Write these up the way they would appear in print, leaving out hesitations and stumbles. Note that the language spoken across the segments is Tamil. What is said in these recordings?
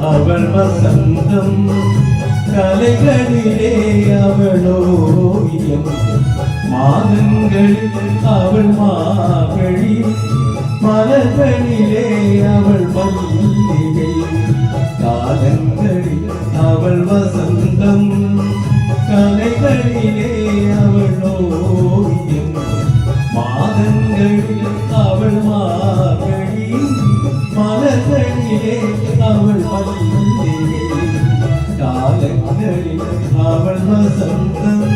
அவள் வசந்தம் கலைகளிலே அவளோவியம் மாதங்களில் அவள் மார்கழி மலர்களிலே அவள் மல்லிகை காலங்களில் அவள் வசந்தம் கலைகளிலே அவளோவியம் மாதங்களில் அவள் மார்கழி மலர்களிலே அவள் மல்லிகை காலங்களில் அவள் வசந்தம்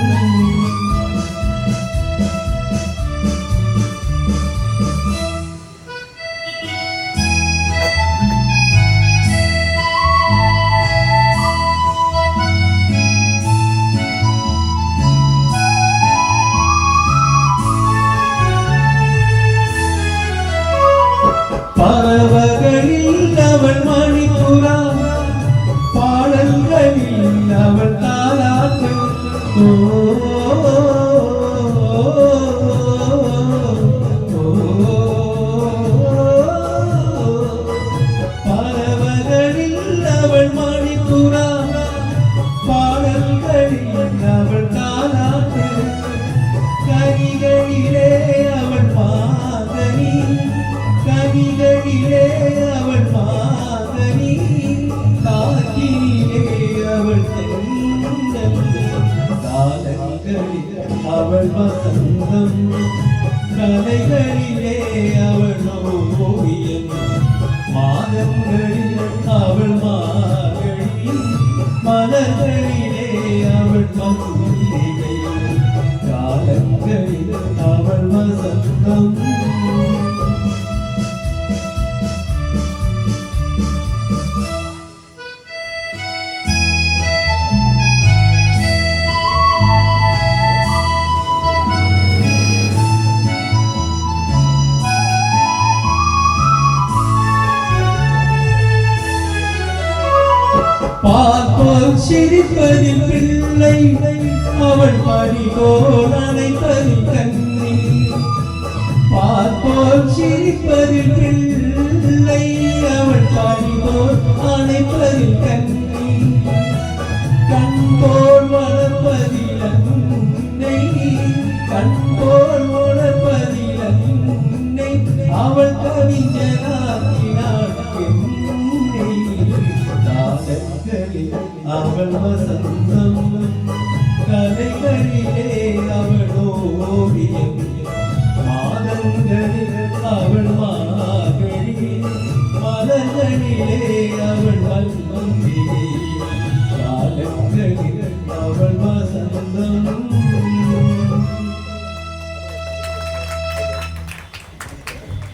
பறவைகளில் அவள் மணிப்புறா பாடல்களில் அவள் தாலாட்டு பறவைகளில் அவள் மணிப்புறா பாடல்களில் அவள் தாலாட்டு கனிகளிலே அவள் மாதனி கனிகளிலே அவள் மாதனி காற்றிலே அவள் தென்றல் காலங்களில் அவள் வசந்தம் கலைகளிலே அவள் ஓவியம் மாதங்களில் அவள் மார்கழி மலர்களிலே அவள் மல்லிகை காலங்களில் அவள் வசந்தம் பார்ப்போல் சிரிப்பதில் பிள்ளை அவள் பறிபோல் அணைப்பதில் கண்ணி பார்ப்போல் சிரிப்பதில் பிள்ளை அவள் பறிபோல் அணைப்பதில் கண்ணி கண்போல் வளர்ப்பதில் அன்னை கண்போல் வளர்ப்பதில் அன்னை அவள் கவிஞனாக்கினாள் அவள் வசந்தம் கலைகளிலே அவள் ஓவியம் மாதங்களில் அவள் மார்கழி மலர்களிலே அவள் மல்லிகை